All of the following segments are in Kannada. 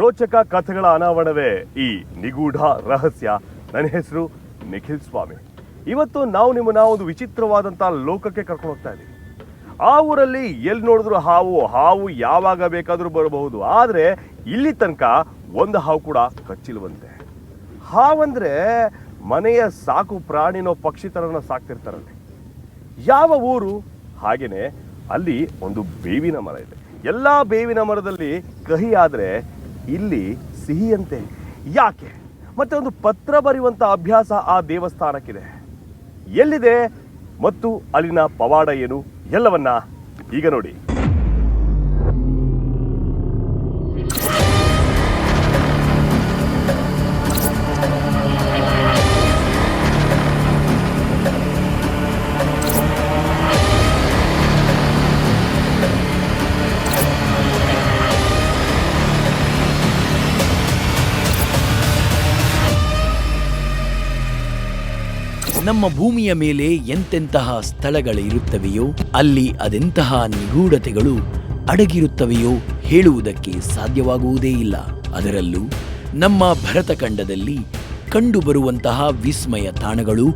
ರೋಚಕ ಕಥೆಗಳ ಅನಾವರಣವೇ ಈ ನಿಗೂಢ ರಹಸ್ಯ. ನನ್ನ ಹೆಸರು ನಿಖಿಲ್ ಸ್ವಾಮಿ. ಇವತ್ತು ನಾವು ನಿಮ್ಮನ್ನ ಒಂದು ವಿಚಿತ್ರವಾದಂಥ ಲೋಕಕ್ಕೆ ಕರ್ಕೊಂಡು ಹೋಗ್ತಾ ಇದ್ದೀವಿ. ಆ ಊರಲ್ಲಿ ಎಲ್ಲಿ ನೋಡಿದ್ರು ಹಾವು ಯಾವಾಗ ಬೇಕಾದರೂ ಬರಬಹುದು. ಆದರೆ ಇಲ್ಲಿ ತನಕ ಒಂದು ಹಾವು ಕೂಡ ಕಚ್ಚಿಲ್ವಂತೆ. ಹಾವಂದ್ರೆ ಮನೆಯ ಸಾಕು ಪ್ರಾಣಿನೋ ಪಕ್ಷಿ ಥರನ ಸಾಕ್ತಿರ್ತಾರಲ್ಲಿ. ಯಾವ ಊರು? ಹಾಗೇನೆ ಅಲ್ಲಿ ಒಂದು ಬೇವಿನ ಮರ ಇದೆ. ಎಲ್ಲ ಬೇವಿನ ಮರದಲ್ಲಿ ಕಹಿ ಆದರೆ ಇಲ್ಲಿ ಸಿಹಿಯಂತೆ. ಯಾಕೆ? ಮತ್ತೆ ಒಂದು ಪತ್ರ ಬರೆಯುವಂಥ ಅಭ್ಯಾಸ ಆ ದೇವಸ್ಥಾನಕ್ಕಿದೆ. ಎಲ್ಲಿದೆ ಮತ್ತು ಅಲ್ಲಿನ ಪವಾಡ ಏನು ಎಲ್ಲವನ್ನ ಈಗ ನೋಡಿ. ನಮ್ಮ ಭೂಮಿಯ ಮೇಲೆ ಎಂತೆಂತಹ ಸ್ಥಳಗಳಿರುತ್ತವೆಯೋ ಅಲ್ಲಿ ಅದೆಂತಹ ನಿಗೂಢತೆಗಳು ಅಡಗಿರುತ್ತವೆಯೋ ಹೇಳುವುದಕ್ಕೆ ಸಾಧ್ಯವಾಗುವುದೇ ಇಲ್ಲ. ಅದರಲ್ಲೂ ನಮ್ಮ ಭರತಖಂಡದಲ್ಲಿ ಕಂಡುಬರುವಂತಹ ವಿಸ್ಮಯ ತಾಣಗಳು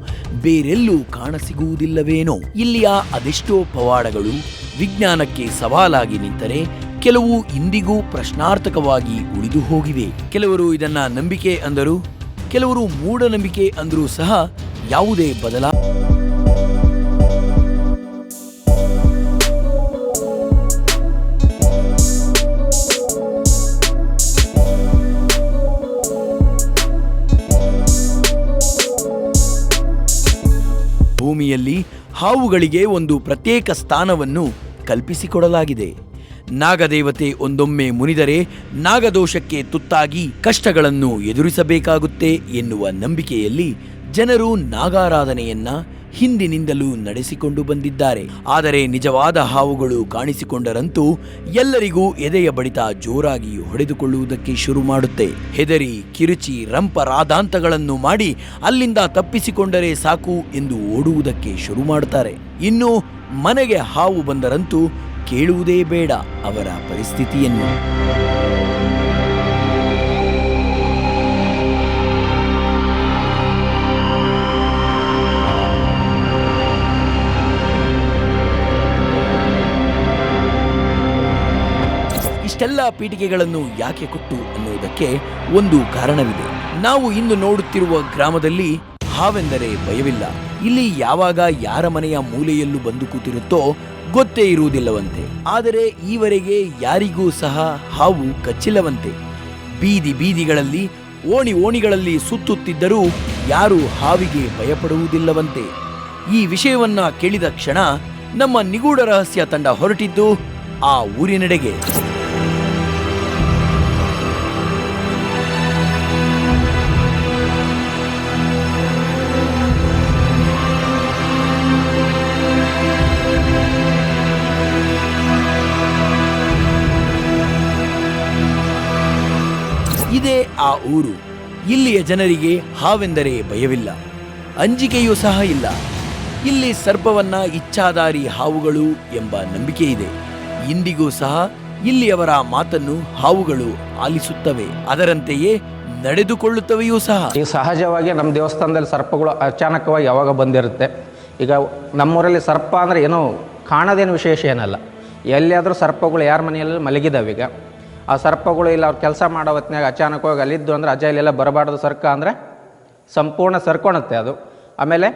ಬೇರೆಲ್ಲೂ ಕಾಣಸಿಗುವುದಿಲ್ಲವೇನೋ. ಇಲ್ಲಿಯ ಅದೆಷ್ಟೋ ಪವಾಡಗಳು ವಿಜ್ಞಾನಕ್ಕೆ ಸವಾಲಾಗಿ ನಿಂತರೆ ಕೆಲವು ಇಂದಿಗೂ ಪ್ರಶ್ನಾರ್ಥಕವಾಗಿ ಉಳಿದು ಹೋಗಿವೆ. ಕೆಲವರು ಇದನ್ನ ನಂಬಿಕೆ ಅಂದರು, ಕೆಲವರು ಮೂಢನಂಬಿಕೆ ಅಂದರೂ ಸಹ ಯಾವುದೇ ಭೂಮಿಯಲ್ಲಿ ಹಾವುಗಳಿಗೆ ಒಂದು ಪ್ರತ್ಯೇಕ ಸ್ಥಾನವನ್ನು ಕಲ್ಪಿಸಿಕೊಡಲಾಗಿದೆ. ನಾಗದೇವತೆ ಒಂದೊಮ್ಮೆ ಮುನಿದರೆ ನಾಗದೋಷಕ್ಕೆ ತುತ್ತಾಗಿ ಕಷ್ಟಗಳನ್ನು ಎದುರಿಸಬೇಕಾಗುತ್ತೆ ಎನ್ನುವ ನಂಬಿಕೆಯಲ್ಲಿ ಜನರು ನಾಗಾರಾಧನೆಯನ್ನ ಹಿಂದಿನಿಂದಲೂ ನಡೆಸಿಕೊಂಡು ಬಂದಿದ್ದಾರೆ. ಆದರೆ ನಿಜವಾದ ಹಾವುಗಳು ಕಾಣಿಸಿಕೊಂಡರಂತೂ ಎಲ್ಲರಿಗೂ ಎದೆಯ ಬಡಿತ ಜೋರಾಗಿ ಹೊಡೆದುಕೊಳ್ಳುವುದಕ್ಕೆ ಶುರು ಮಾಡುತ್ತೆ. ಹೆದರಿ ಕಿರುಚಿ ರಂಪರಾದಾಂತಗಳನ್ನು ಮಾಡಿ ಅಲ್ಲಿಂದ ತಪ್ಪಿಸಿಕೊಂಡರೆ ಸಾಕು ಎಂದು ಓಡುವುದಕ್ಕೆ ಶುರು ಮಾಡುತ್ತಾರೆ. ಇನ್ನು ಮನೆಗೆ ಹಾವು ಬಂದರಂತೂ ಕೇಳುವುದೇ ಬೇಡ ಅವರ ಪರಿಸ್ಥಿತಿಯನ್ನು. ಇಷ್ಟೆಲ್ಲ ಪೀಠಿಕೆಗಳನ್ನು ಯಾಕೆ ಕೊಟ್ಟು ಅನ್ನುವುದಕ್ಕೆ ಒಂದು ಕಾರಣವಿದೆ. ನಾವು ಇಂದು ನೋಡುತ್ತಿರುವ ಗ್ರಾಮದಲ್ಲಿ ಹಾವೆಂದರೆ ಭಯವಿಲ್ಲ. ಇಲ್ಲಿ ಯಾವಾಗ ಯಾರ ಮನೆಯ ಮೂಲೆಯಲ್ಲೂ ಬಂದು ಕೂತಿರುತ್ತೋ ಗೊತ್ತೇ ಇರುವುದಿಲ್ಲವಂತೆ. ಆದರೆ ಈವರೆಗೆ ಯಾರಿಗೂ ಸಹ ಹಾವು ಕಚ್ಚಿಲ್ಲವಂತೆ. ಬೀದಿಗಳಲ್ಲಿ ಓಣಿಗಳಲ್ಲಿ ಸುತ್ತುತ್ತಿದ್ದರೂ ಯಾರೂ ಹಾವಿಗೆ ಭಯಪಡುವುದಿಲ್ಲವಂತೆ. ಈ ವಿಷಯವನ್ನ ಕೇಳಿದ ಕ್ಷಣ ನಮ್ಮ ನಿಗೂಢ ರಹಸ್ಯ ತಂಡ ಹೊರಟಿದ್ದು ಆ ಊರಿನೆಡೆಗೆ. ಇದೇ ಆ ಊರು. ಇಲ್ಲಿಯ ಜನರಿಗೆ ಹಾವೆಂದರೆ ಭಯವಿಲ್ಲ, ಅಂಜಿಕೆಯೂ ಸಹ ಇಲ್ಲ. ಇಲ್ಲಿ ಸರ್ಪವನ್ನ ಇಚ್ಛಾಧಾರಿ ಹಾವುಗಳು ಎಂಬ ನಂಬಿಕೆ ಇದೆ. ಇಂದಿಗೂ ಸಹ ಇಲ್ಲಿಯವರ ಮಾತನ್ನು ಹಾವುಗಳು ಆಲಿಸುತ್ತವೆ, ಅದರಂತೆಯೇ ನಡೆದುಕೊಳ್ಳುತ್ತವೆಯೂ ಸಹ. ಈಗ ಸಹಜವಾಗಿ ನಮ್ಮ ದೇವಸ್ಥಾನದಲ್ಲಿ ಸರ್ಪಗಳು ಅಚಾನಕವಾಗಿ ಯಾವಾಗ ಬಂದಿರುತ್ತೆ. ಈಗ ನಮ್ಮೂರಲ್ಲಿ ಸರ್ಪ ಅಂದರೆ ಏನೋ ಕಾಣೋದೇನು ವಿಶೇಷ ಏನಲ್ಲ. ಎಲ್ಲಿಯಾದರೂ ಸರ್ಪಗಳು ಯಾರ ಮನೆಯಲ್ಲಿ ಮಲಗಿದಾವೆ. ಈಗ ಆ ಸರ್ಪಗಳು ಇಲ್ಲ ಅವ್ರು ಕೆಲಸ ಮಾಡೋ ಹೊತ್ತಿನಾಗ ಅಚಾನಕವಾಗಿ ಅಲ್ಲಿದ್ದು ಅಂದರೆ ಅಜ್ಜಾಯಿಲೆಲ್ಲ ಬರಬಾರ್ದು ಸರ್ಕ ಅಂದರೆ ಸಂಪೂರ್ಣ ಸರ್ಕೊಳುತ್ತೆ ಅದು. ಆಮೇಲೆ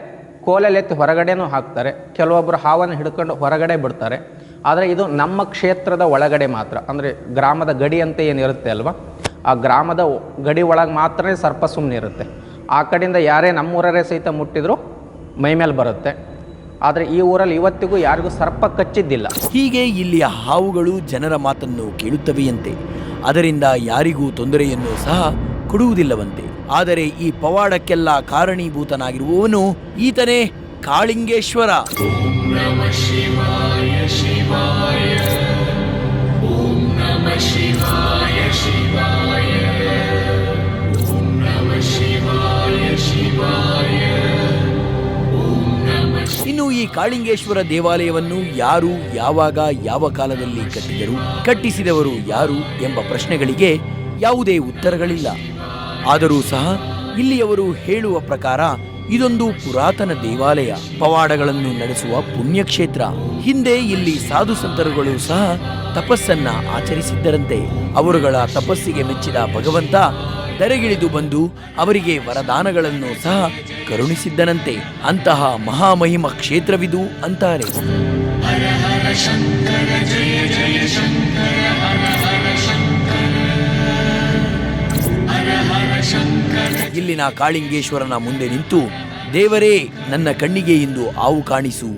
ಕೋಲಲ್ಲಿ ಎತ್ತಿ ಹೊರಗಡೆನೂ ಹಾಕ್ತಾರೆ. ಕೆಲವೊಬ್ಬರು ಹಾವನ್ನು ಹಿಡ್ಕೊಂಡು ಹೊರಗಡೆ ಬಿಡ್ತಾರೆ. ಆದರೆ ಇದು ನಮ್ಮ ಕ್ಷೇತ್ರದ ಒಳಗಡೆ ಮಾತ್ರ, ಅಂದರೆ ಗ್ರಾಮದ ಗಡಿ ಅಂತ ಏನಿರುತ್ತೆ ಅಲ್ವಾ, ಆ ಗ್ರಾಮದ ಗಡಿ ಒಳಗೆ ಮಾತ್ರ ಸರ್ಪ ಸುಮ್ಮನೆ ಇರುತ್ತೆ. ಆ ಕಡೆಯಿಂದ ಯಾರೇ ನಮ್ಮೂರರೇ ಸಹಿತ ಮುಟ್ಟಿದ್ರು ಮೈಮೇಲೆ ಬರುತ್ತೆ. ಆದರೆ ಈ ಊರಲ್ಲಿ ಇವತ್ತಿಗೂ ಯಾರಿಗೂ ಸರ್ಪ ಕಚ್ಚಿದ್ದಿಲ್ಲ. ಹೀಗೆ ಇಲ್ಲಿಯ ಹಾವುಗಳು ಜನರ ಮಾತನ್ನು ಕೇಳುತ್ತವೆಯಂತೆ. ಅದರಿಂದ ಯಾರಿಗೂ ತೊಂದರೆಯನ್ನು ಸಹ ಕೊಡುವುದಿಲ್ಲವಂತೆ. ಆದರೆ ಈ ಪವಾಡಕ್ಕೆಲ್ಲ ಕಾರಣೀಭೂತನಾಗಿರುವವನು ಈತನೇ ಕಾಳಿಂಗೇಶ್ವರ. ಓಂ ನಮಃ ಶಿವಾಯ ಶಿವಾಯ, ಓಂ ನಮಃ ಶಿವಾಯ ಶಿವಾಯ, ಓಂ ನಮಃ ಶಿವಾಯ ಶಿವಾಯ. ಇನ್ನು ಈ ಕಾಳಿಂಗೇಶ್ವರ ದೇವಾಲಯವನ್ನು ಯಾರು, ಯಾವಾಗ, ಯಾವ ಕಾಲದಲ್ಲಿ ಕಟ್ಟಿದರು, ಕಟ್ಟಿಸಿದವರು ಯಾರು ಎಂಬ ಪ್ರಶ್ನೆಗಳಿಗೆ ಯಾವುದೇ ಉತ್ತರಗಳಿಲ್ಲ. ಆದರೂ ಸಹ ಇಲ್ಲಿಯವರು ಹೇಳುವ ಪ್ರಕಾರ ಇದೊಂದು ಪುರಾತನ ದೇವಾಲಯ, ಪವಾಡಗಳನ್ನು ನಡೆಸುವ ಪುಣ್ಯಕ್ಷೇತ್ರ. ಹಿಂದೆ ಇಲ್ಲಿ ಸಾಧು ಸಂತರುಗಳು ಸಹ ತಪಸ್ಸನ್ನ ಆಚರಿಸಿದ್ದರಂತೆ. ಅವರುಗಳ ತಪಸ್ಸಿಗೆ ಮೆಚ್ಚಿದ ಭಗವಂತ ಧರೆಗಿಳಿದು ಬಂದು ಅವರಿಗೆ ವರದಾನಗಳನ್ನು ಸಹ ಕರುಣಿಸಿದ್ದನಂತೆ. ಅಂತಹ ಮಹಾಮಹಿಮ ಕ್ಷೇತ್ರವಿದು ಅಂತಾರೆ. ಇಲ್ಲಿನ ಕಾಳಿಂಗೇಶ್ವರನ ಮುಂದೆ ನಿಂತು, ದೇವರೇ, ನನ್ನ ಕಣ್ಣಿಗೆ ಇಂದು ಆವು ಕಾಣಿಸು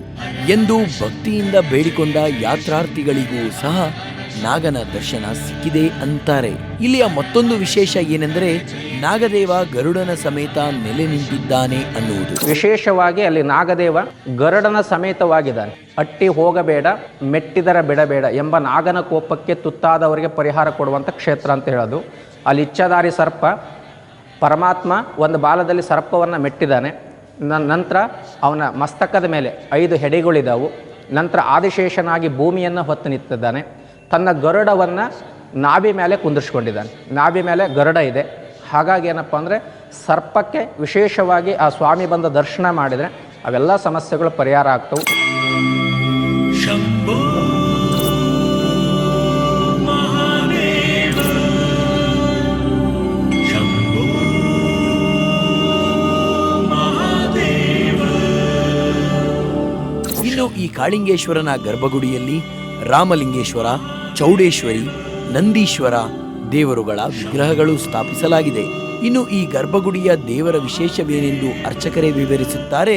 ಎಂದು ಭಕ್ತಿಯಿಂದ ಬೇಡಿಕೊಂಡ ಯಾತ್ರಾರ್ಥಿಗಳಿಗೂ ಸಹ ನಾಗನ ದರ್ಶನ ಸಿಕ್ಕಿದೆ ಅಂತಾರೆ. ಇಲ್ಲಿಯ ಮತ್ತೊಂದು ವಿಶೇಷ ಏನೆಂದರೆ ನಾಗದೇವ ಗರುಡನ ಸಮೇತ ನೆಲೆ ನಿಂತಿದ್ದಾನೆ ಅನ್ನುವುದು. ವಿಶೇಷವಾಗಿ ಅಲ್ಲಿ ನಾಗದೇವ ಗರುಡನ ಸಮೇತವಾಗಿದ್ದಾನೆ. ಅಟ್ಟಿ ಹೋಗಬೇಡ, ಮೆಟ್ಟಿದರ ಬಿಡಬೇಡ ಎಂಬ ನಾಗನ ಕೋಪಕ್ಕೆ ತುತ್ತಾದವರಿಗೆ ಪರಿಹಾರ ಕೊಡುವಂಥ ಕ್ಷೇತ್ರ ಅಂತ ಹೇಳೋದು. ಅಲ್ಲಿ ಇಚ್ಛಾಧಾರಿ ಸರ್ಪ, ಪರಮಾತ್ಮ ಒಂದು ಬಾಲದಲ್ಲಿ ಸರ್ಪವನ್ನು ಮೆಟ್ಟಿದ್ದಾನೆ. ನಂತರ ಅವನ ಮಸ್ತಕದ ಮೇಲೆ 5 ಹೆಡೆಗಳಿದ್ದಾವು. ನಂತರ ಆದಿಶೇಷನಾಗಿ ಭೂಮಿಯನ್ನು ಹೊತ್ತು ನಿಂತಿದ್ದಾನೆ. ತನ್ನ ಗರುಡವನ್ನು ನಾಭಿ ಮೇಲೆ ಕುಂದಿರಿಸ್ಕೊಂಡಿದ್ದಾನೆ. ನಾಭಿ ಮೇಲೆ ಗರುಡ ಇದೆ. ಹಾಗಾಗಿ ಏನಪ್ಪ ಅಂದರೆ ಸರ್ಪಕ್ಕೆ ವಿಶೇಷವಾಗಿ ಆ ಸ್ವಾಮಿ ಬಂದ ದರ್ಶನ ಮಾಡಿದರೆ ಅವೆಲ್ಲ ಸಮಸ್ಯೆಗಳು ಪರಿಹಾರ ಆಗ್ತವೆ. ಇನ್ನು ಈ ಕಾಳಿಂಗೇಶ್ವರನ ಗರ್ಭಗುಡಿಯಲ್ಲಿ ರಾಮಲಿಂಗೇಶ್ವರ, ಚೌಡೇಶ್ವರಿ, ನಂದೀಶ್ವರ ದೇವರುಗಳ ವಿಗ್ರಹಗಳು ಸ್ಥಾಪಿಸಲಾಗಿದೆ. ಇನ್ನು ಈ ಗರ್ಭಗುಡಿಯ ದೇವರ ವಿಶೇಷವೇನೆಂದು ಅರ್ಚಕರೇ ವಿವರಿಸುತ್ತಾರೆ,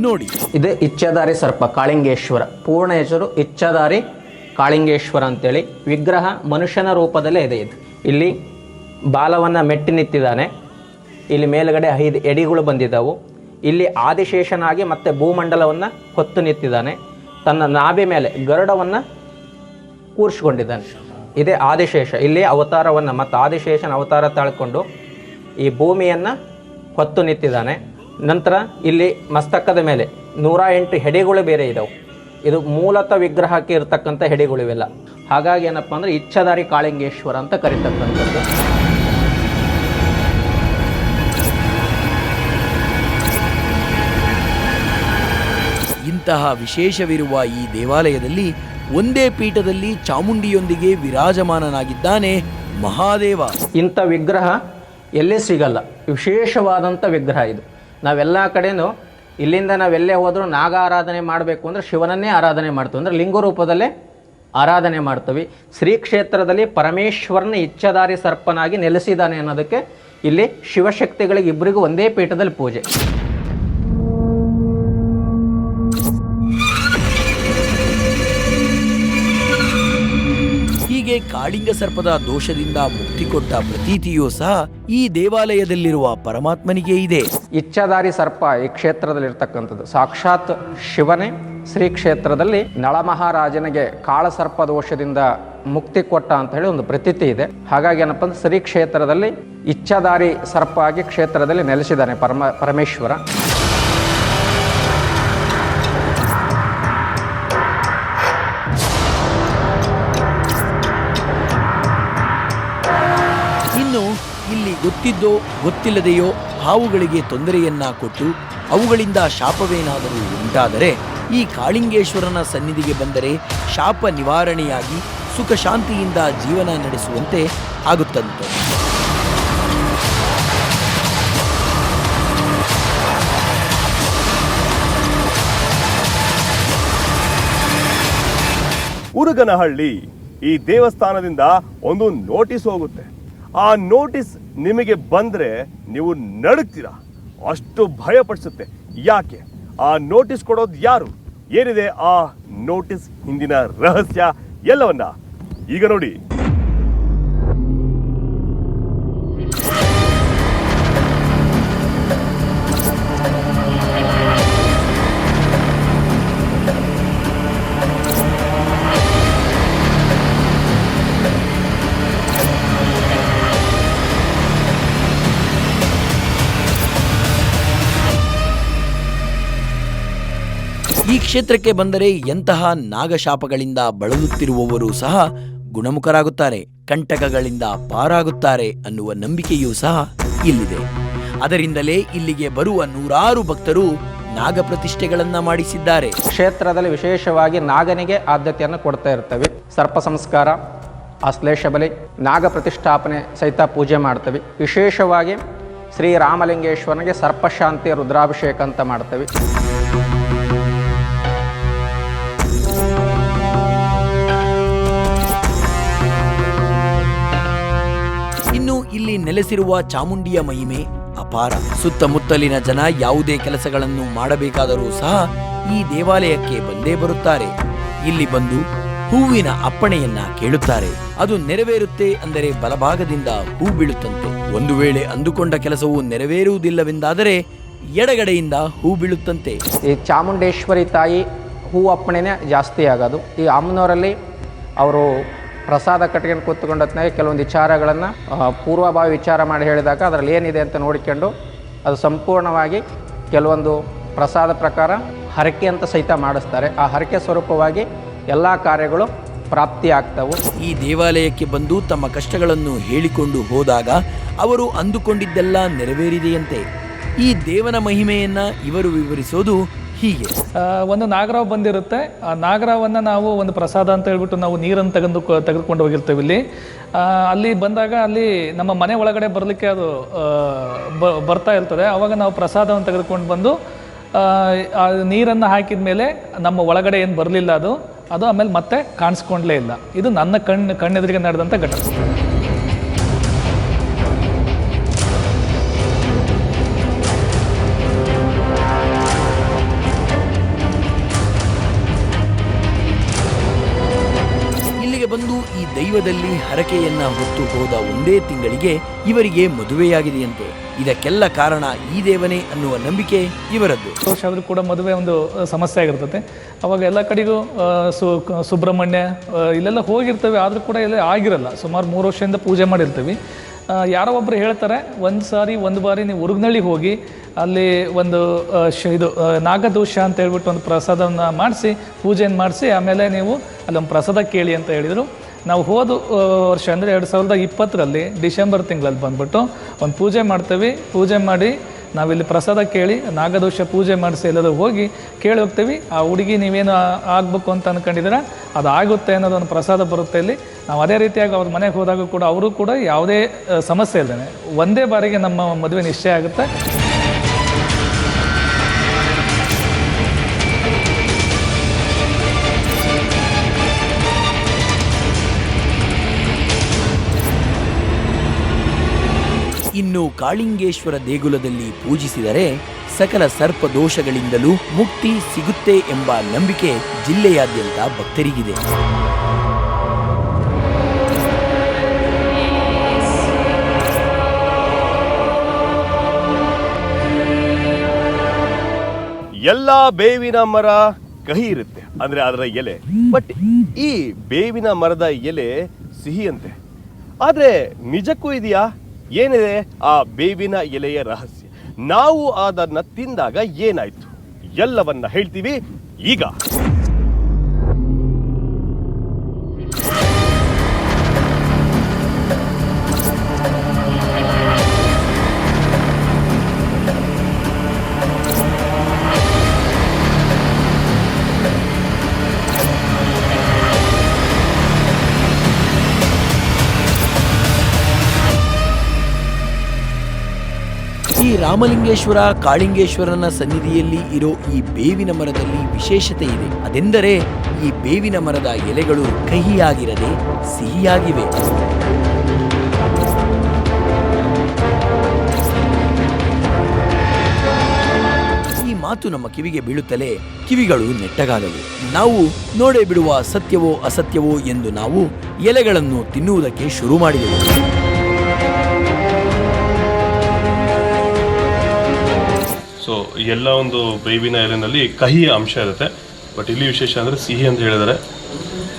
ನೋಡಿ. ಇದು ಇಚ್ಛಾಧಾರಿ ಸರ್ಪ ಕಾಳಿಂಗೇಶ್ವರ. ಪೂರ್ಣ ಹೆಸರು ಇಚ್ಛಾಧಾರಿ ಕಾಳಿಂಗೇಶ್ವರ ಅಂತೇಳಿ. ವಿಗ್ರಹ ಮನುಷ್ಯನ ರೂಪದಲ್ಲೇ ಇದೆ. ಇದು ಇಲ್ಲಿ ಬಾಲವನ್ನು ಮೆಟ್ಟಿ ನಿಂತಿದ್ದಾನೆ. ಇಲ್ಲಿ ಮೇಲುಗಡೆ 5 ಎಡಿಗಳು ಬಂದಿದ್ದಾವು. ಇಲ್ಲಿ ಆದಿಶೇಷನಾಗಿ ಮತ್ತೆ ಭೂಮಂಡಲವನ್ನು ಹೊತ್ತು ನಿಂತಿದ್ದಾನೆ. ತನ್ನ ನಾಭಿ ಮೇಲೆ ಗರುಡವನ್ನು ಕೂರಿಸಿಕೊಂಡಿದ್ದಾನೆ. ಇದೇ ಆದಿಶೇಷ. ಇಲ್ಲಿ ಅವತಾರವನ್ನು ಮತ್ತು ಆದಿಶೇಷನ ಅವತಾರ ತಾಳ್ಕೊಂಡು ಈ ಭೂಮಿಯನ್ನು ಹೊತ್ತು ನಿಂತಿದ್ದಾನೆ. ನಂತರ ಇಲ್ಲಿ ಮಸ್ತಕದ ಮೇಲೆ 108 ಹೆಡೆಗಳು ಬೇರೆ ಇದ್ದಾವೆ. ಇದು ಮೂಲತಃ ವಿಗ್ರಹಕ್ಕೆ ಇರತಕ್ಕಂಥ ಹೆಡೆಗಳಿವೆಲ್ಲ. ಹಾಗಾಗಿ ಏನಪ್ಪ ಅಂದರೆ ಇಚ್ಛಾಧಾರಿ ಕಾಳಿಂಗೇಶ್ವರ ಅಂತ ಕರೀತಕ್ಕಂಥದ್ದು. ಇಂತಹ ವಿಶೇಷವಿರುವ ಈ ದೇವಾಲಯದಲ್ಲಿ ಒಂದೇ ಪೀಠದಲ್ಲಿ ಚಾಮುಂಡಿಯೊಂದಿಗೆ ವಿರಾಜಮಾನನಾಗಿದ್ದಾನೆ ಮಹಾದೇವ. ಇಂಥ ವಿಗ್ರಹ ಎಲ್ಲೇ ಸಿಗಲ್ಲ. ವಿಶೇಷವಾದಂಥ ವಿಗ್ರಹ ಇದು. ನಾವೆಲ್ಲ ಕಡೆನೂ ಇಲ್ಲಿಂದ ನಾವೆಲ್ಲೇ ಹೋದರೂ ನಾಗ ಆರಾಧನೆ ಮಾಡಬೇಕು ಅಂದರೆ ಶಿವನನ್ನೇ ಆರಾಧನೆ ಮಾಡ್ತೀವಿ, ಅಂದರೆ ಲಿಂಗ ರೂಪದಲ್ಲೇ ಆರಾಧನೆ ಮಾಡ್ತೀವಿ. ಶ್ರೀ ಕ್ಷೇತ್ರದಲ್ಲಿ ಪರಮೇಶ್ವರನ ಇಚ್ಛಾಧಾರಿ ಸರ್ಪನಾಗಿ ನೆಲೆಸಿದ್ದಾನೆ ಅನ್ನೋದಕ್ಕೆ ಇಲ್ಲಿ ಶಿವಶಕ್ತಿಗಳಿಗೆ ಇಬ್ಬರಿಗೂ ಒಂದೇ ಪೀಠದಲ್ಲಿ ಪೂಜೆ. ಹೀಗೆ ಕಾಳಿಂಗ ಸರ್ಪದ ದೋಷದಿಂದ ಮುಕ್ತಿ ಕೊಟ್ಟ ಪ್ರತೀತಿಯೂ ಸಹ ಈ ದೇವಾಲಯದಲ್ಲಿರುವ ಪರಮಾತ್ಮನಿಗೆ ಇದೆ. ಇಚ್ಛಾಧಾರಿ ಸರ್ಪ ಈ ಕ್ಷೇತ್ರದಲ್ಲಿ ಇರ್ತಕ್ಕಂಥದ್ದು ಸಾಕ್ಷಾತ್ ಶಿವನೇ. ಶ್ರೀ ಕ್ಷೇತ್ರದಲ್ಲಿ ನಳಮಹಾರಾಜನಿಗೆ ಕಾಳಸರ್ಪ ದೋಷದಿಂದ ಮುಕ್ತಿ ಕೊಟ್ಟ ಅಂತ ಹೇಳಿ ಒಂದು ಪ್ರತೀತಿ ಇದೆ. ಹಾಗಾಗಿ ಏನಪ್ಪ ಅಂದ್ರೆ ಶ್ರೀ ಕ್ಷೇತ್ರದಲ್ಲಿ ಇಚ್ಛಾಧಾರಿ ಸರ್ಪ ಆಗಿ ಕ್ಷೇತ್ರದಲ್ಲಿ ನೆಲೆಸಿದ್ದಾನೆ ಪರಮೇಶ್ವರ. ಇಲ್ಲಿ ಗೊತ್ತಿದ್ದೋ ಗೊತ್ತಿಲ್ಲದೆಯೋ ಹಾವುಗಳಿಗೆ ತೊಂದರೆಯನ್ನ ಕೊಟ್ಟು ಅವುಗಳಿಂದ ಶಾಪವೇನಾದರೂ ಉಂಟಾದರೆ ಈ ಕಾಳಿಂಗೇಶ್ವರನ ಸನ್ನಿಧಿಗೆ ಬಂದರೆ ಶಾಪ ನಿವಾರಣೆಯಾಗಿ ಸುಖ ಶಾಂತಿಯಿಂದ ಜೀವನ ನಡೆಸುವಂತೆ ಆಗುತ್ತಂತೆ. ಉರುಗನಹಳ್ಳಿ ಈ ದೇವಸ್ಥಾನದಿಂದ ಒಂದು ನೋಟಿಸ್ ಹೋಗುತ್ತೆ. ಆ ನೋಟಿಸ್ ನಿಮಗೆ ಬಂದರೆ ನೀವು ನಡುಗ್ತೀರಾ, ಅಷ್ಟು ಭಯಪಡಿಸುತ್ತೆ. ಯಾಕೆ? ಆ ನೋಟಿಸ್ ಕೊಡೋದು ಯಾರು, ಏನಿದೆ ಆ ನೋಟಿಸ್ ಹಿಂದಿನ ರಹಸ್ಯ ಎಲ್ಲವನ್ನ ಈಗ ನೋಡಿ. ಈ ಕ್ಷೇತ್ರಕ್ಕೆ ಬಂದರೆ ಎಂತಹ ನಾಗಶಾಪಗಳಿಂದ ಬಳಲುತ್ತಿರುವವರು ಸಹ ಗುಣಮುಖರಾಗುತ್ತಾರೆ, ಕಂಟಕಗಳಿಂದ ಪಾರಾಗುತ್ತಾರೆ ಅನ್ನುವ ನಂಬಿಕೆಯೂ ಸಹ ಇಲ್ಲಿದೆ. ಅದರಿಂದಲೇ ಇಲ್ಲಿಗೆ ಬರುವ ನೂರಾರು ಭಕ್ತರು ನಾಗ ಪ್ರತಿಷ್ಠೆಗಳನ್ನ ಮಾಡಿಸಿದ್ದಾರೆ. ಕ್ಷೇತ್ರದಲ್ಲಿ ವಿಶೇಷವಾಗಿ ನಾಗನಿಗೆ ಆದ್ಯತೆಯನ್ನು ಕೊಡ್ತಾ ಇರ್ತವೆ. ಸರ್ಪ ಸಂಸ್ಕಾರ, ಆಶ್ಲೇಷ ಬಲಿ, ನಾಗ ಪ್ರತಿಷ್ಠಾಪನೆ ಸಹಿತ ಪೂಜೆ ಮಾಡ್ತೇವೆ. ವಿಶೇಷವಾಗಿ ಶ್ರೀರಾಮಲಿಂಗೇಶ್ವರನಿಗೆ ಸರ್ಪಶಾಂತಿ ರುದ್ರಾಭಿಷೇಕ ಅಂತ ಮಾಡ್ತೇವೆ. ಇನ್ನು ಇಲ್ಲಿ ನೆಲೆಸಿರುವ ಚಾಮುಂಡಿಯ ಮಹಿಮೆ ಅಪಾರ. ಸುತ್ತಮುತ್ತಲಿನ ಜನ ಯಾವುದೇ ಕೆಲಸಗಳನ್ನು ಮಾಡಬೇಕಾದರೂ ಸಹ ಈ ದೇವಾಲಯಕ್ಕೆ ಬಂದೇ ಬರುತ್ತಾರೆ. ಇಲ್ಲಿ ಬಂದು ಹೂವಿನ ಅಪ್ಪಣೆಯನ್ನ ಕೇಳುತ್ತಾರೆ. ಅದು ನೆರವೇರುತ್ತೆ ಅಂದರೆ ಬಲಭಾಗದಿಂದ ಹೂ ಬೀಳುತ್ತಂತೆ. ಒಂದು ವೇಳೆ ಅಂದುಕೊಂಡ ಕೆಲಸವು ನೆರವೇರುವುದಿಲ್ಲವೆಂದಾದರೆ ಎಡಗಡೆಯಿಂದ ಹೂ ಬೀಳುತ್ತಂತೆ. ಈ ಚಾಮುಂಡೇಶ್ವರಿ ತಾಯಿ ಹೂ ಅಪ್ಪಣೆನೇ ಜಾಸ್ತಿ ಆಗೋದು. ಈ ಅಮ್ಮನವರಲ್ಲಿ ಅವರು ಪ್ರಸಾದ ಕಟ್ಕೊಂಡು ಕೂತ್ಕೊಂಡತ್ನಾಗೆ ಕೆಲವೊಂದು ವಿಚಾರಗಳನ್ನು ಪೂರ್ವಭಾವಿ ವಿಚಾರ ಮಾಡಿ ಹೇಳಿದಾಗ ಅದರಲ್ಲಿ ಏನಿದೆ ಅಂತ ನೋಡಿಕೊಂಡು ಅದು ಸಂಪೂರ್ಣವಾಗಿ ಕೆಲವೊಂದು ಪ್ರಸಾದ ಪ್ರಕಾರ ಹರಕೆ ಅಂತ ಸಹಿತ ಮಾಡಿಸ್ತಾರೆ. ಆ ಹರಕೆ ಸ್ವರೂಪವಾಗಿ ಎಲ್ಲ ಕಾರ್ಯಗಳು ಪ್ರಾಪ್ತಿಯಾಗ್ತವು. ಈ ದೇವಾಲಯಕ್ಕೆ ಬಂದು ತಮ್ಮ ಕಷ್ಟಗಳನ್ನು ಹೇಳಿಕೊಂಡು ಹೋದಾಗ ಅವರು ಅಂದುಕೊಂಡಿದ್ದೆಲ್ಲ ನೆರವೇರಿದೆಯಂತೆ. ಈ ದೇವನ ಮಹಿಮೆಯನ್ನ ಇವರು ವಿವರಿಸೋದು ಹೀಗೆ. ಒಂದು ನಾಗರಾವ್ ಬಂದಿರುತ್ತೆ. ಆ ನಾಗರಾವನ್ನು ನಾವು ಒಂದು ಪ್ರಸಾದ ಅಂತ ಹೇಳ್ಬಿಟ್ಟು ನಾವು ನೀರನ್ನು ತೆಗೆದುಕೊಂಡು ಹೋಗಿರ್ತೇವೆ. ಇಲ್ಲಿ ಅಲ್ಲಿ ಬಂದಾಗ ಅಲ್ಲಿ ನಮ್ಮ ಮನೆ ಒಳಗಡೆ ಬರಲಿಕ್ಕೆ ಅದು ಬರ್ತಾ ಇರ್ತದೆ. ಆವಾಗ ನಾವು ಪ್ರಸಾದವನ್ನು ತೆಗೆದುಕೊಂಡು ಬಂದು ಆ ನೀರನ್ನು ಹಾಕಿದ ಮೇಲೆ ನಮ್ಮ ಒಳಗಡೆ ಏನು ಬರಲಿಲ್ಲ ಅದು ಆಮೇಲೆ ಮತ್ತೆ ಕಾಣಿಸ್ಕೊಂಡ್ಲೇ ಇಲ್ಲ. ಇದು ನನ್ನ ಕಣ್ಣೆದುರಿಗೆ ನಡೆದಂಥ ಘಟನೆ. ಬಂದು ಈ ದೈವದಲ್ಲಿ ಹರಕೆಯನ್ನ ಹೊತ್ತು ಹೋದ ಒಂದೇ ತಿಂಗಳಿಗೆ ಇವರಿಗೆ ಮದುವೆಯಾಗಿದೆಯಂತೆ. ಇದಕ್ಕೆಲ್ಲ ಕಾರಣ ಈ ದೇವನೇ ಅನ್ನುವ ನಂಬಿಕೆ ಇವರದ್ದು. ವರ್ಷ ಆದರೂ ಕೂಡ ಮದುವೆ ಒಂದು ಸಮಸ್ಯೆ ಆಗಿರ್ತದೆ. ಅವಾಗ ಎಲ್ಲ ಕಡೆಗೂ ಸುಬ್ರಹ್ಮಣ್ಯ ಇಲ್ಲೆಲ್ಲ ಹೋಗಿರ್ತೇವೆ, ಆದರೂ ಕೂಡ ಎಲ್ಲ ಆಗಿರಲ್ಲ. ಸುಮಾರು 3 ವರ್ಷದಿಂದ ಪೂಜೆ ಮಾಡಿರ್ತೀವಿ. ಯಾರೋ ಒಬ್ಬರು ಹೇಳ್ತಾರೆ, ಒಂದು ಬಾರಿ ನೀವು ಉರುಗ್ನಳ್ಳಿಗೆ ಹೋಗಿ ಅಲ್ಲಿ ಒಂದು ಇದು ನಾಗದೋಷ ಅಂತ ಹೇಳ್ಬಿಟ್ಟು ಒಂದು ಪ್ರಸಾದವನ್ನು ಮಾಡಿಸಿ ಪೂಜೆಯನ್ನು ಮಾಡಿಸಿ ಆಮೇಲೆ ನೀವು ಅಲ್ಲೊಂದು ಪ್ರಸಾದ ಕೇಳಿ ಅಂತ ಹೇಳಿದರು. ನಾವು ಹೋದ ವರ್ಷ ಅಂದರೆ 2020ರಲ್ಲಿ ಡಿಸೆಂಬರ್ ತಿಂಗಳಲ್ಲಿ ಬಂದ್ಬಿಟ್ಟು ಒಂದು ಪೂಜೆ ಮಾಡ್ತೀವಿ. ಪೂಜೆ ಮಾಡಿ ನಾವಿಲ್ಲಿ ಪ್ರಸಾದ ಕೇಳಿ ನಾಗದೋಷ ಪೂಜೆ ಮಾಡಿಸಿ ಎಲ್ಲರೂ ಹೋಗಿ ಕೇಳಿ ಹೋಗ್ತೀವಿ. ಆ ಹುಡುಗಿ ನೀವೇನು ಆಗಬೇಕು ಅಂತ ಅಂದ್ಕೊಂಡಿದ್ದೀರ ಅದು ಆಗುತ್ತೆ ಅನ್ನೋದೊಂದು ಪ್ರಸಾದ ಬರುತ್ತೆ ಇಲ್ಲಿ. ನಾವು ಅದೇ ರೀತಿಯಾಗಿ ಅವ್ರ ಮನೆಗೆ ಹೋದಾಗ ಕೂಡ ಅವರು ಕೂಡ ಯಾವುದೇ ಸಮಸ್ಯೆ ಇಲ್ಲದೇ ಒಂದೇ ಬಾರಿಗೆ ನಮ್ಮ ಮದುವೆ ನಿಶ್ಚಯ ಆಗುತ್ತೆ. ಇನ್ನು ಕಾಳಿಂಗೇಶ್ವರ ದೇಗುಲದಲ್ಲಿ ಪೂಜಿಸಿದರೆ ಸಕಲ ಸರ್ಪ ದೋಷಗಳಿಂದಲೂ ಮುಕ್ತಿ ಸಿಗುತ್ತೆ ಎಂಬ ನಂಬಿಕೆ ಜಿಲ್ಲೆಯಾದ್ಯಂತ ಭಕ್ತರಿಗಿದೆ. ಎಲ್ಲ ಬೇವಿನ ಮರ ಕಹಿ ಇರುತ್ತೆ, ಅಂದ್ರೆ ಅದರ ಎಲೆ. ಬಟ್ ಈ ಬೇವಿನ ಮರದ ಎಲೆ ಸಿಹಿ ಅಂತೆ. ಆದ್ರೆ ನಿಜಕ್ಕೂ ಇದೆಯಾ? ಏನಿದೆ ಆ ಬೇವಿನ ಎಲೆಯ ರಹಸ್ಯ? ನಾವು ಅದನ್ನ ತಿಂದಾಗ ಏನಾಯ್ತು ಎಲ್ಲವನ್ನ ಹೇಳ್ತೀವಿ ಈಗ. ಈ ರಾಮಲಿಂಗೇಶ್ವರ ಕಾಳಿಂಗೇಶ್ವರನ ಸನ್ನಿಧಿಯಲ್ಲಿ ಇರೋ ಈ ಬೇವಿನ ಮರದಲ್ಲಿ ವಿಶೇಷತೆ ಇದೆ. ಅದೆಂದರೆ ಈ ಬೇವಿನ ಮರದ ಎಲೆಗಳು ಕಹಿಯಾಗಿರದೆ ಸಿಹಿಯಾಗಿವೆ. ಈ ಮಾತು ನಮ್ಮ ಕಿವಿಗೆ ಬೀಳುತ್ತಲೇ ಕಿವಿಗಳು ನೆಟ್ಟಗಾದವು. ನಾವು ನೋಡೇ ಬಿಡುವ ಸತ್ಯವೋ ಅಸತ್ಯವೋ ಎಂದು ನಾವು ಎಲೆಗಳನ್ನು ತಿನ್ನುವುದಕ್ಕೆ ಶುರು ಮಾಡಿದೆವು. ಸೊ ಎಲ್ಲ ಒಂದು ಬೇವಿನ ಎಲೆನಲ್ಲಿ ಕಹಿಯ ಅಂಶ ಇರುತ್ತೆ. ಬಟ್ ಇಲ್ಲಿ ವಿಶೇಷ ಅಂದರೆ ಸಿಹಿ ಅಂತ ಹೇಳಿದರೆ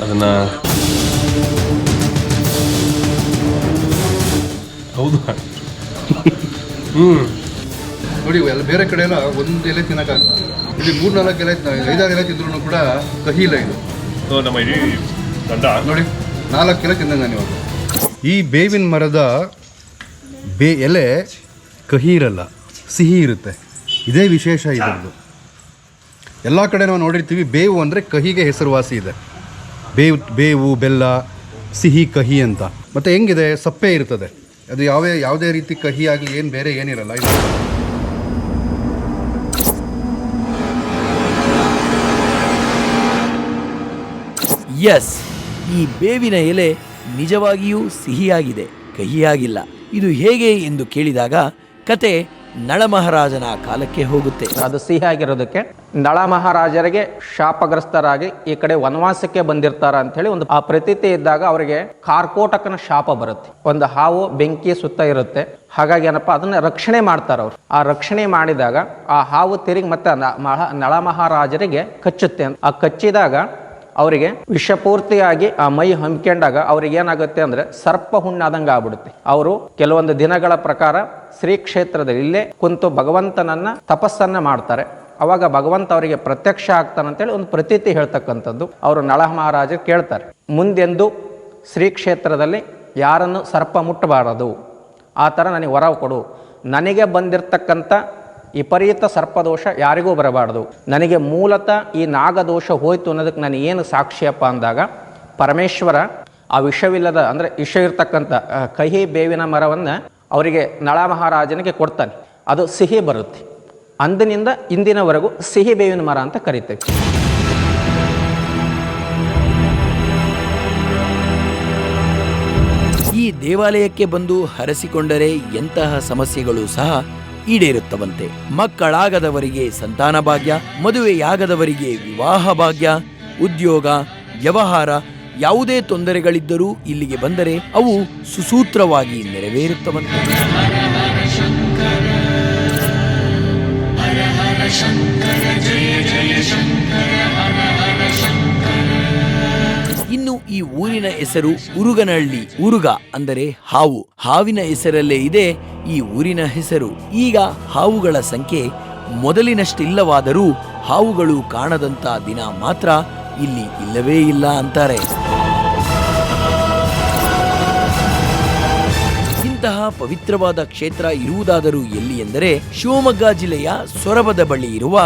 ಅದನ್ನು ಹೌದು ನೋಡಿ, ಎಲ್ಲ ಬೇರೆ ಕಡೆ ಎಲ್ಲ ಒಂದು ಎಲೆ ತಿನ್ನೋಕ್ಕಾಗಲ್ಲ. ಇಲ್ಲಿ 3-4 ಎಲೆ 5-6 ಎಲೆ ತಿಂದ್ರೂ ಕೂಡ ಕಹಿ ಇಲ್ಲ ಇದು. ನಮ್ಮ ಇಡೀ ತಂಡ ನೋಡಿ 4 ಕಿಲೋ ತಿಂದ ನಾನು ಇವಾಗ. ಈ ಬೇವಿನ ಮರದ ಎಲೆ ಕಹಿ ಇರಲ್ಲ, ಸಿಹಿ ಇರುತ್ತೆ. ಇದೇ ವಿಶೇಷ ಇದರದ್ದು. ಎಲ್ಲ ಕಡೆ ನಾವು ನೋಡಿರ್ತೀವಿ, ಬೇವು ಅಂದರೆ ಕಹಿಗೆ ಹೆಸರುವಾಸಿ ಇದೆ. ಬೇವು ಬೆಲ್ಲ, ಸಿಹಿ ಕಹಿ ಅಂತ. ಮತ್ತು ಹೆಂಗಿದೆ, ಸಪ್ಪೆ ಇರ್ತದೆ. ಅದು ಯಾವುದೇ ರೀತಿ ಕಹಿ ಆಗಲಿ ಏನು ಬೇರೆ ಏನಿರಲ್ಲ. ಎಸ್, ಈ ಬೇವಿನ ಎಲೆ ನಿಜವಾಗಿಯೂ ಸಿಹಿಯಾಗಿದೆ, ಕಹಿಯಾಗಿಲ್ಲ. ಇದು ಹೇಗೆ ಎಂದು ಕೇಳಿದಾಗ ಕತೆ ನಳಮಹಾರಾಜನ ಕಾಲಕ್ಕೆ ಹೋಗುತ್ತೆ. ಅದು ಸಿಹಿಯಾಗಿರೋದಕ್ಕೆ ನಳ ಮಹಾರಾಜರಿಗೆ ಶಾಪಗ್ರಸ್ತರಾಗಿ ಈ ಕಡೆ ವನವಾಸಕ್ಕೆ ಬಂದಿರ್ತಾರ ಅಂಥೇಳಿ ಒಂದು ಆ ಪ್ರತೀತಿ ಇದ್ದಾಗ ಅವರಿಗೆ ಕಾರ್ಕೋಟಕನ ಶಾಪ ಬರುತ್ತೆ. ಒಂದು ಹಾವು ಬೆಂಕಿ ಸುತ್ತ ಇರುತ್ತೆ. ಹಾಗಾಗಿ ಏನಪ್ಪ, ಅದನ್ನ ರಕ್ಷಣೆ ಮಾಡ್ತಾರೆ ಅವರು. ಆ ರಕ್ಷಣೆ ಮಾಡಿದಾಗ ಆ ಹಾವು ತಿರುಗಿ ಮತ್ತೆ ನಳ ಮಹಾರಾಜರಿಗೆ ಕಚ್ಚುತ್ತೆ. ಆ ಕಚ್ಚಿದಾಗ ಅವರಿಗೆ ವಿಷಪೂರ್ತಿಯಾಗಿ ಆ ಮೈ ಹಮ್ಮಿಕೊಂಡಾಗ ಅವ್ರಿಗೆ ಏನಾಗುತ್ತೆ ಅಂದರೆ ಸರ್ಪ ಹುಣ್ಣಾದಂಗೆ ಆಗ್ಬಿಡುತ್ತೆ. ಅವರು ಕೆಲವೊಂದು ದಿನಗಳ ಪ್ರಕಾರ ಶ್ರೀಕ್ಷೇತ್ರದಲ್ಲಿ ಇಲ್ಲೇ ಕುಂತು ಭಗವಂತನನ್ನ ತಪಸ್ಸನ್ನ ಮಾಡ್ತಾರೆ. ಅವಾಗ ಭಗವಂತ ಅವರಿಗೆ ಪ್ರತ್ಯಕ್ಷ ಆಗ್ತಾನಂತೇಳಿ ಒಂದು ಪ್ರತೀತಿ ಹೇಳ್ತಕ್ಕಂಥದ್ದು. ಅವರು ನಳ ಮಹಾರಾಜರು ಕೇಳ್ತಾರೆ, ಮುಂದೆಂದು ಶ್ರೀಕ್ಷೇತ್ರದಲ್ಲಿ ಯಾರನ್ನು ಸರ್ಪ ಮುಟ್ಟಬಾರದು, ಆ ಥರ ನನಗೆ ವರ ಕೊಡು. ನನಗೆ ಬಂದಿರತಕ್ಕಂಥ ವಿಪರೀತ ಸರ್ಪದೋಷ ಯಾರಿಗೂ ಬರಬಾರ್ದು. ನನಗೆ ಮೂಲತಃ ಈ ನಾಗದೋಷ ಹೋಯ್ತು ಅನ್ನೋದಕ್ಕೆ ನಾನು ಏನು ಸಾಕ್ಷಿಯಪ್ಪ ಅಂದಾಗ ಪರಮೇಶ್ವರ ಆ ವಿಷವಿಲ್ಲದ ಅಂದರೆ ವಿಷ ಇರ್ತಕ್ಕಂಥ ಕಹಿ ಬೇವಿನ ಮರವನ್ನು ಅವರಿಗೆ ನಳ ಮಹಾರಾಜನಿಗೆ ಕೊಡ್ತಾನೆ. ಅದು ಸಿಹಿ ಬರುತ್ತೆ. ಅಂದಿನಿಂದ ಇಂದಿನವರೆಗೂ ಸಿಹಿ ಬೇವಿನ ಮರ ಅಂತ ಕರಿತೇವೆ. ಈ ದೇವಾಲಯಕ್ಕೆ ಬಂದು ಹರಸಿಕೊಂಡರೆ ಎಂತಹ ಸಮಸ್ಯೆಗಳು ಸಹ ಈಡೇರುತ್ತವಂತೆ. ಮಕ್ಕಳಾಗದವರಿಗೆ ಸಂತಾನ ಭಾಗ್ಯ, ಮದುವೆಯಾಗದವರಿಗೆ ವಿವಾಹ ಭಾಗ್ಯ, ಉದ್ಯೋಗ, ವ್ಯವಹಾರ, ಯಾವುದೇ ತೊಂದರೆಗಳಿದ್ದರೂ ಇಲ್ಲಿಗೆ ಬಂದರೆ ಅವು ಸುಸೂತ್ರವಾಗಿ ನೆರವೇರುತ್ತವಂತೆ. ಇನ್ನು ಈ ಊರಿನ ಹೆಸರು ಉರುಗನಹಳ್ಳಿ. ಉರುಗ ಅಂದರೆ ಹಾವು. ಹಾವಿನ ಹೆಸರಲ್ಲೇ ಇದೆ ಈ ಊರಿನ ಹೆಸರು. ಈಗ ಹಾವುಗಳ ಸಂಖ್ಯೆ ಮೊದಲಿನಷ್ಟಿಲ್ಲವಾದರೂ ಹಾವುಗಳು ಕಾಣದಂತ ದಿನ ಮಾತ್ರ ಇಲ್ಲಿ ಇಲ್ಲವೇ ಇಲ್ಲ ಅಂತಾರೆ. ಇಂತಹ ಪವಿತ್ರವಾದ ಕ್ಷೇತ್ರ ಇರುವುದಾದರೂ ಎಲ್ಲಿ ಎಂದರೆ ಶಿವಮೊಗ್ಗ ಜಿಲ್ಲೆಯ ಸೊರಬದ ಬಳಿ ಇರುವ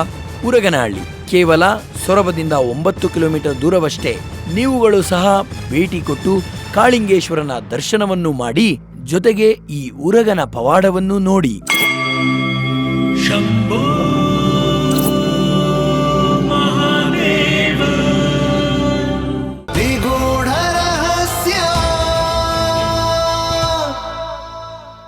ಉರಗನಹಳ್ಳಿ. ಕೇವಲ ಸೊರಬದಿಂದ 9 ಕಿಲೋಮೀಟರ್ ದೂರವಷ್ಟೇ. ನೀವುಗಳು ಸಹ ಭೇಟಿ ಕೊಟ್ಟು ಕಾಳಿಂಗೇಶ್ವರನ ದರ್ಶನವನ್ನು ಮಾಡಿ, ಜೊತೆಗೆ ಈ ಉರಗನ ಪವಾಡವನ್ನು ನೋಡಿ.